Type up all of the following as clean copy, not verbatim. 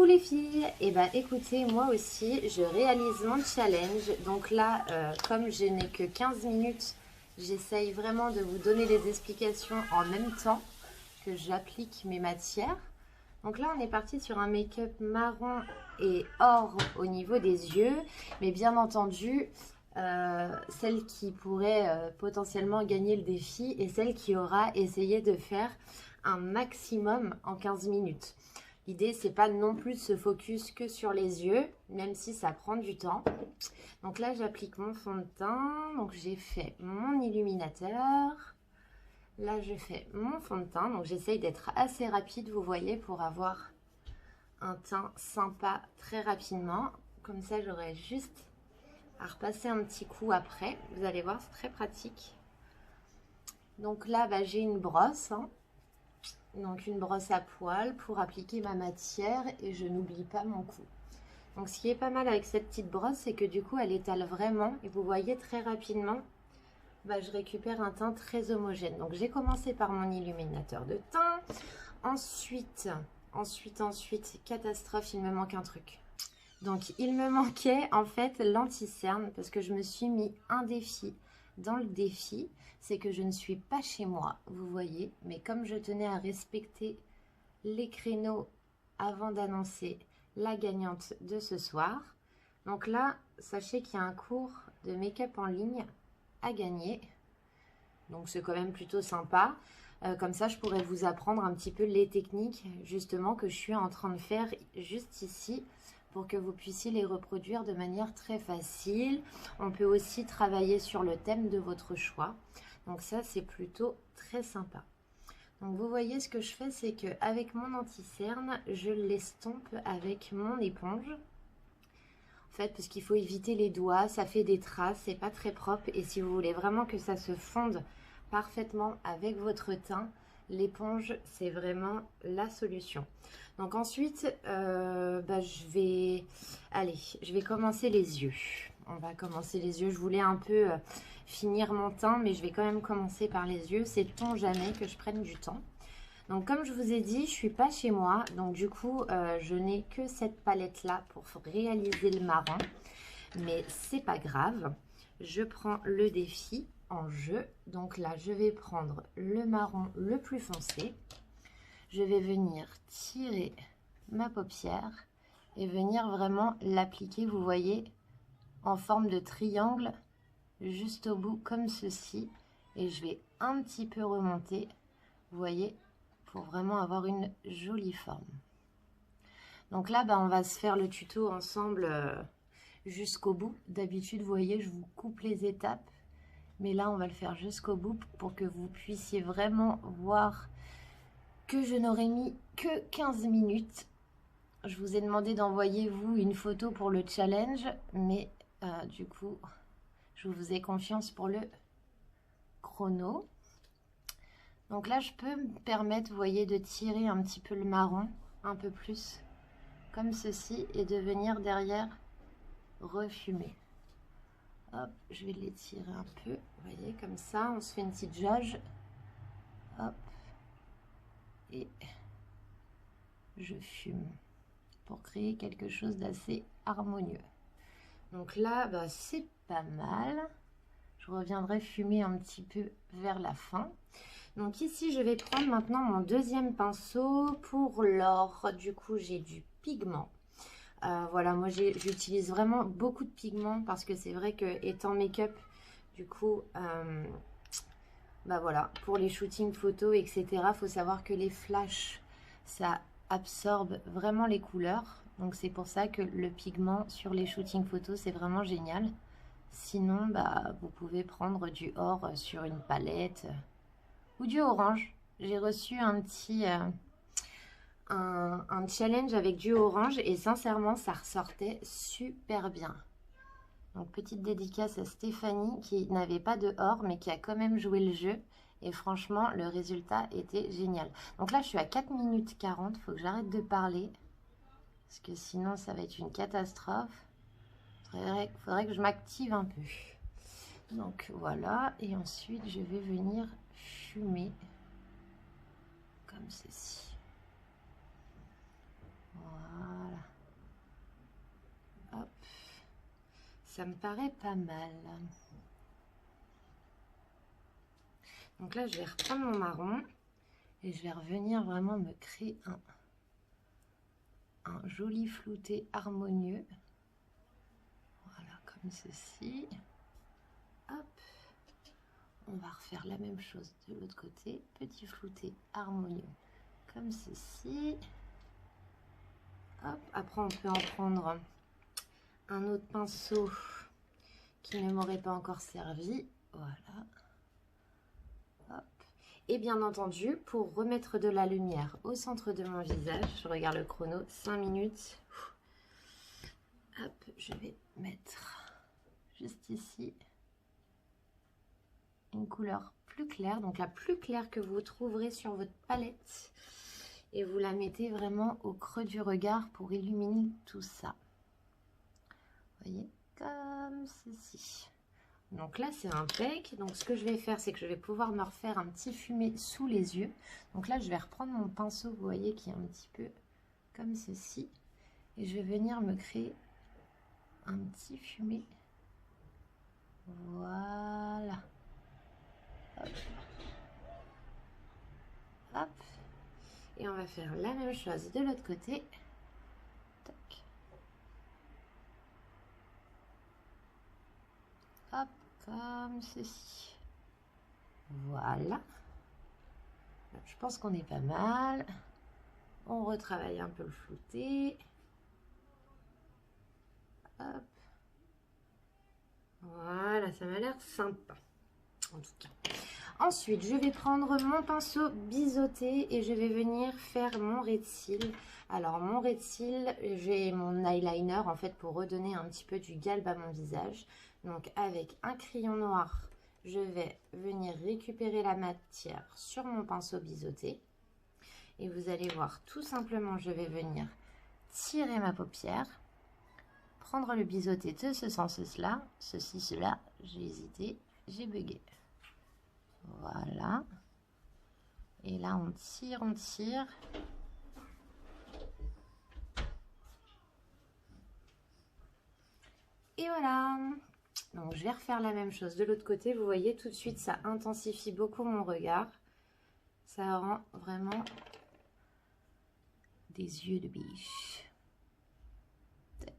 Coucou les filles, et bah écoutez, moi aussi je réalise mon challenge. Donc là, comme je n'ai que 15 minutes, j'essaye vraiment de vous donner les explications en même temps que j'applique mes matières. Donc là on est parti sur un make-up marron et or au niveau des yeux, mais bien entendu celle qui pourrait potentiellement gagner le défi est celle qui aura essayé de faire un maximum en 15 minutes. L'idée, c'est pas non plus de se focus que sur les yeux, même si ça prend du temps. Donc là, j'applique mon fond de teint. Donc j'ai fait mon illuminateur. Là, je fais mon fond de teint. Donc j'essaye d'être assez rapide, vous voyez, pour avoir un teint sympa très rapidement. Comme ça, j'aurai juste à repasser un petit coup après. Vous allez voir, c'est très pratique. Donc là, bah, j'ai une brosse, hein. Donc une brosse à poils pour appliquer ma matière et je n'oublie pas mon cou. Donc ce qui est pas mal avec cette petite brosse, c'est que du coup elle étale vraiment et vous voyez très rapidement, bah, je récupère un teint très homogène. Donc j'ai commencé par mon illuminateur de teint. Ensuite, catastrophe, il me manque un truc. Donc il me manquait en fait l'anti-cerne parce que je me suis mis un défi. Dans le défi, c'est que je ne suis pas chez moi, vous voyez, mais comme je tenais à respecter les créneaux avant d'annoncer la gagnante de ce soir, donc là, sachez qu'il y a un cours de make-up en ligne à gagner, donc c'est quand même plutôt sympa. Comme ça, je pourrais vous apprendre un petit peu les techniques justement que je suis en train de faire juste ici, pour que vous puissiez les reproduire de manière très facile. On peut aussi travailler sur le thème de votre choix. Donc ça, c'est plutôt très sympa. Donc vous voyez, ce que je fais, c'est qu'avec mon anti-cerne, je l'estompe avec mon éponge. En fait, parce qu'il faut éviter les doigts, ça fait des traces, c'est pas très propre. Et si vous voulez vraiment que ça se fonde parfaitement avec votre teint, l'éponge, c'est vraiment la solution. Donc ensuite, je vais commencer les yeux. On va commencer les yeux. Je voulais un peu finir mon teint, mais je vais quand même commencer par les yeux. Sait-on jamais que je prenne du temps. Donc comme je vous ai dit, je suis pas chez moi. Donc du coup, je n'ai que cette palette-là pour réaliser le marron. Mais c'est pas grave. Je prends le défi en jeu. Donc là, je vais prendre le marron le plus foncé. Je vais venir tirer ma paupière et venir vraiment l'appliquer, vous voyez, en forme de triangle, juste au bout, comme ceci. Et je vais un petit peu remonter, vous voyez, pour vraiment avoir une jolie forme. Donc là, on va se faire le tuto ensemble jusqu'au bout. D'habitude, vous voyez, je vous coupe les étapes. Mais là, on va le faire jusqu'au bout pour que vous puissiez vraiment voir que je n'aurai mis que 15 minutes. Je vous ai demandé d'envoyer, vous, une photo pour le challenge. Mais du coup, je vous ai confiance pour le chrono. Donc là, je peux me permettre, vous voyez, de tirer un petit peu le marron, un peu plus, comme ceci, et de venir derrière refumer. Hop, je vais l'étirer un peu, vous voyez, comme ça, on se fait une petite jauge. Hop, et je fume pour créer quelque chose d'assez harmonieux. Donc là, c'est pas mal. Je reviendrai fumer un petit peu vers la fin. Donc ici, je vais prendre maintenant mon deuxième pinceau pour l'or. Du coup, j'ai du pigment. Voilà, moi j'utilise vraiment beaucoup de pigments parce que c'est vrai que étant make-up, du coup, voilà, pour les shootings photos, etc., il faut savoir que les flashs, ça absorbe vraiment les couleurs. Donc c'est pour ça que le pigment sur les shootings photos, c'est vraiment génial. Sinon, vous pouvez prendre du or sur une palette ou du orange. J'ai reçu un petit... un challenge avec du orange et sincèrement ça ressortait super bien. Donc petite dédicace à Stéphanie qui n'avait pas de or mais qui a quand même joué le jeu et franchement le résultat était génial. Donc là je suis à 4 minutes 40, faut que j'arrête de parler parce que sinon ça va être une catastrophe. Faudrait que je m'active un peu. Donc voilà, et ensuite je vais venir fumer comme ceci. Voilà. Ça me paraît pas mal. Donc là, je vais reprendre mon marron et je vais revenir vraiment me créer un joli flouté harmonieux. Voilà, comme ceci. Hop. On va refaire la même chose de l'autre côté. Petit flouté harmonieux, comme ceci. Hop. Après, on peut en prendre un autre pinceau qui ne m'aurait pas encore servi. Voilà. Hop. Et bien entendu, pour remettre de la lumière au centre de mon visage, je regarde le chrono, 5 minutes. Hop, je vais mettre juste ici une couleur plus claire, donc la plus claire que vous trouverez sur votre palette. Et vous la mettez vraiment au creux du regard pour illuminer tout ça. Vous voyez, comme ceci. Donc là, c'est impec. Donc ce que je vais faire, c'est que je vais pouvoir me refaire un petit fumé sous les yeux. Donc là, je vais reprendre mon pinceau, vous voyez, qui est un petit peu comme ceci. Et je vais venir me créer un petit fumé. Voilà. Hop. Hop. Et on va faire la même chose de l'autre côté. Tac. Hop, comme ceci. Voilà. Je pense qu'on est pas mal. On retravaille un peu le flouté. Hop. Voilà, ça m'a l'air sympa. En tout cas. Ensuite, je vais prendre mon pinceau biseauté et je vais venir faire mon red seal. Alors, mon red seal, j'ai mon eyeliner en fait pour redonner un petit peu du galbe à mon visage. Donc, avec un crayon noir, je vais venir récupérer la matière sur mon pinceau biseauté. Et vous allez voir, tout simplement, je vais venir tirer ma paupière, prendre le biseauté de ce sens-là, ceci, cela, j'ai hésité, j'ai bugué. Voilà. Et là, on tire, on tire. Et voilà. Donc, je vais refaire la même chose de l'autre côté. Vous voyez, tout de suite, ça intensifie beaucoup mon regard. Ça rend vraiment des yeux de biche. Tac.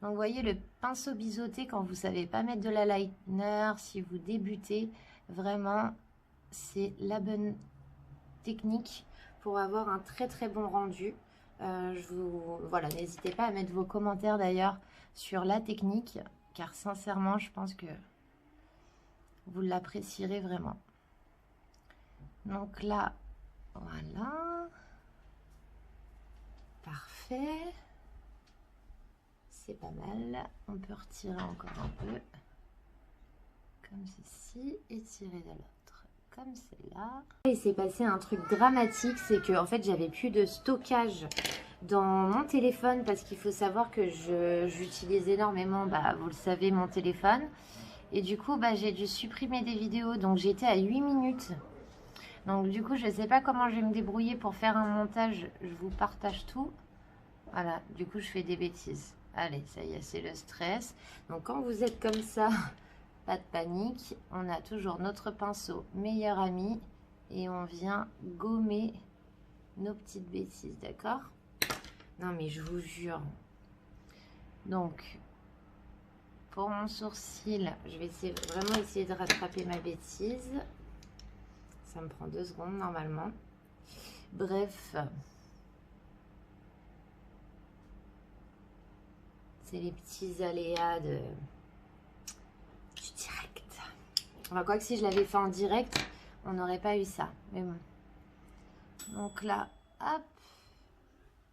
Donc, vous voyez, le pinceau biseauté, quand vous ne savez pas mettre de l'eyeliner, si vous débutez, vraiment, c'est la bonne technique pour avoir un très très bon rendu. Voilà, n'hésitez pas à mettre vos commentaires d'ailleurs sur la technique, car sincèrement, je pense que vous l'apprécierez vraiment. Donc là, voilà. Parfait. C'est pas mal. On peut retirer encore un peu. Comme ceci. Et tirer de l'autre. Comme celle-là. Il s'est passé un truc dramatique. C'est que en fait, j'avais plus de stockage dans mon téléphone. Parce qu'il faut savoir que j'utilise énormément, vous le savez, mon téléphone. Et du coup, j'ai dû supprimer des vidéos. Donc, j'étais à 8 minutes. Donc du coup, je ne sais pas comment je vais me débrouiller pour faire un montage. Je vous partage tout. Voilà, du coup, je fais des bêtises. Allez, ça y est, c'est le stress. Donc quand vous êtes comme ça, pas de panique. On a toujours notre pinceau meilleur ami. Et on vient gommer nos petites bêtises, d'accord? Non mais je vous jure. Donc, pour mon sourcil, je vais vraiment essayer de rattraper ma bêtise. Ça me prend 2 secondes normalement. Bref, c'est les petits aléas du direct. Enfin, quoi que si je l'avais fait en direct, on n'aurait pas eu ça. Mais bon. Donc là, hop,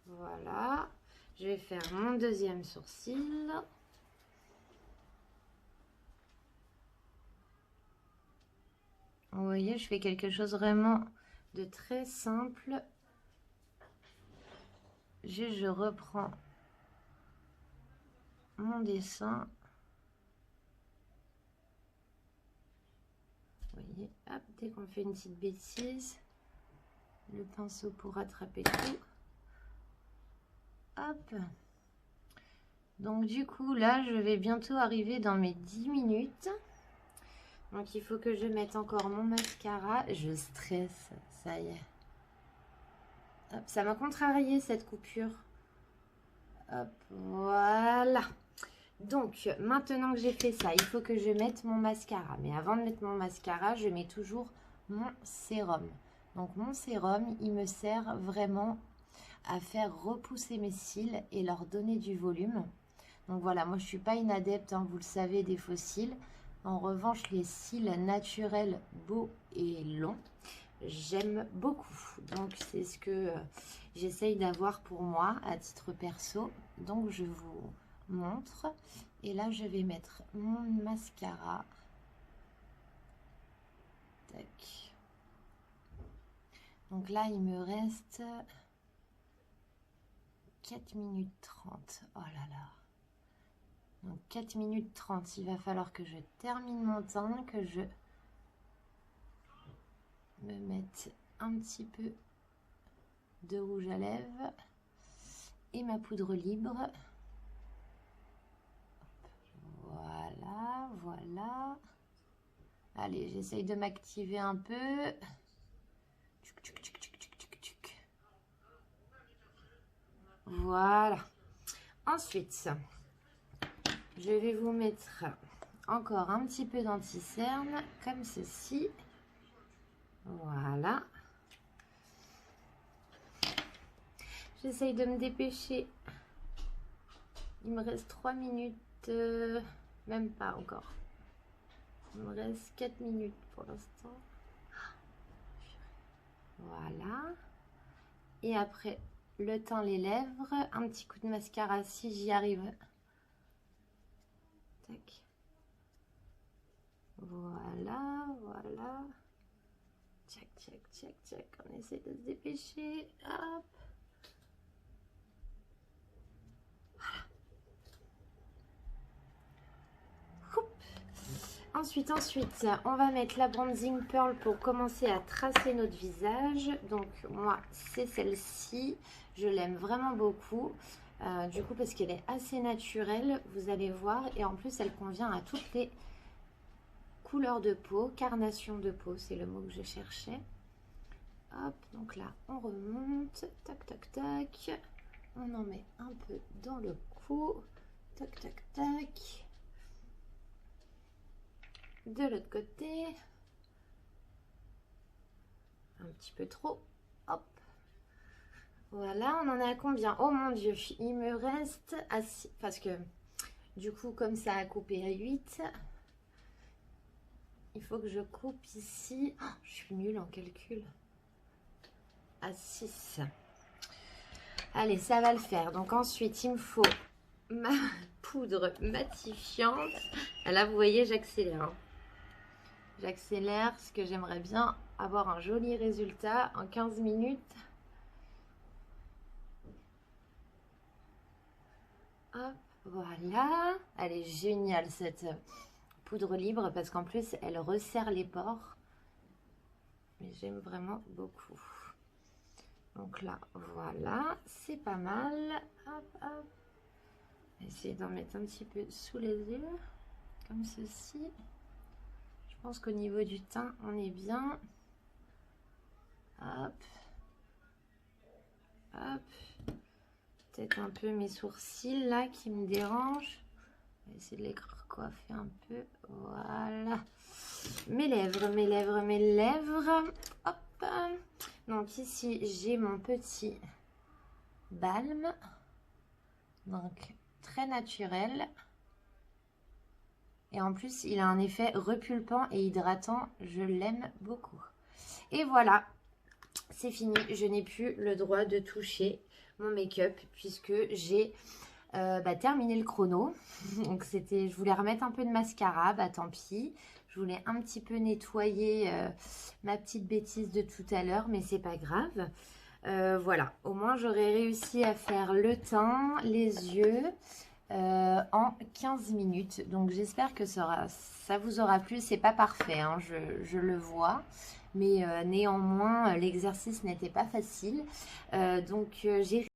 voilà. Je vais faire mon deuxième sourcil. Vous voyez, je fais quelque chose vraiment de très simple. Je reprends mon dessin. Vous voyez, hop, dès qu'on fait une petite bêtise, le pinceau pour rattraper tout. Hop. Donc du coup, là, je vais bientôt arriver dans mes 10 minutes. Donc il faut que je mette encore mon mascara. Je stresse, ça y est. Hop, ça m'a contrarié cette coupure. Hop, voilà. Donc, maintenant que j'ai fait ça, il faut que je mette mon mascara. Mais avant de mettre mon mascara, je mets toujours mon sérum. Donc, mon sérum, il me sert vraiment à faire repousser mes cils et leur donner du volume. Donc voilà, moi je ne suis pas une adepte, hein, vous le savez, des faux cils. En revanche, les cils naturels, beaux et longs, j'aime beaucoup. Donc, c'est ce que j'essaye d'avoir pour moi à titre perso. Donc, je vous montre. Et là, je vais mettre mon mascara. Tac. Donc là, il me reste 4 minutes 30. Oh là là. Donc 4 minutes 30. Il va falloir que je termine mon teint, que je me mette un petit peu de rouge à lèvres et ma poudre libre. Voilà, voilà. Allez, j'essaye de m'activer un peu. Voilà. Ensuite, je vais vous mettre encore un petit peu d'anti-cerne, comme ceci. Voilà. J'essaye de me dépêcher. Il me reste 3 minutes, même pas encore. Il me reste 4 minutes pour l'instant. Voilà. Et après, le teint, les lèvres. Un petit coup de mascara si j'y arrive. Tac. Voilà, voilà. Tchac, tchac, tchac, tchac. On essaie de se dépêcher. Hop. Ensuite, on va mettre la bronzing pearl pour commencer à tracer notre visage. Donc, moi, c'est celle-ci. Je l'aime vraiment beaucoup. Du coup, parce qu'elle est assez naturelle, vous allez voir. Et en plus, elle convient à toutes les couleurs de peau. Carnation de peau, c'est le mot que je cherchais. Hop, donc là, on remonte. Tac, tac, tac. On en met un peu dans le cou. Tac, tac, tac. De l'autre côté, un petit peu trop, hop, voilà. On en est à combien? Oh mon dieu, il me reste à 6, parce que du coup, comme ça a coupé à 8, il faut que je coupe ici. Oh, je suis nulle en calcul. À 6. Allez, ça va le faire. Donc ensuite, il me faut ma poudre matifiante. Là, vous voyez, j'accélère, hein. J'accélère parce que j'aimerais bien avoir un joli résultat en 15 minutes. Hop, voilà. Elle est géniale cette poudre libre parce qu'en plus, elle resserre les pores. Mais j'aime vraiment beaucoup. Donc là, voilà, c'est pas mal. Hop, hop. Essayer d'en mettre un petit peu sous les yeux, comme ceci. Je pense qu'au niveau du teint, on est bien. Hop. Hop. Peut-être un peu mes sourcils là qui me dérangent. On va essayer de les coiffer un peu. Voilà. Mes lèvres, mes lèvres, mes lèvres. Hop. Donc ici, j'ai mon petit balme. Donc très naturel. Et en plus, il a un effet repulpant et hydratant. Je l'aime beaucoup. Et voilà, c'est fini. Je n'ai plus le droit de toucher mon make-up puisque j'ai terminé le chrono. Donc, je voulais remettre un peu de mascara. Bah, tant pis. Je voulais un petit peu nettoyer ma petite bêtise de tout à l'heure, mais c'est pas grave. Voilà, au moins, j'aurais réussi à faire le teint, les yeux... en 15 minutes. Donc j'espère que ça vous aura plu. C'est pas parfait, hein, je le vois, mais néanmoins l'exercice n'était pas facile. Donc j'ai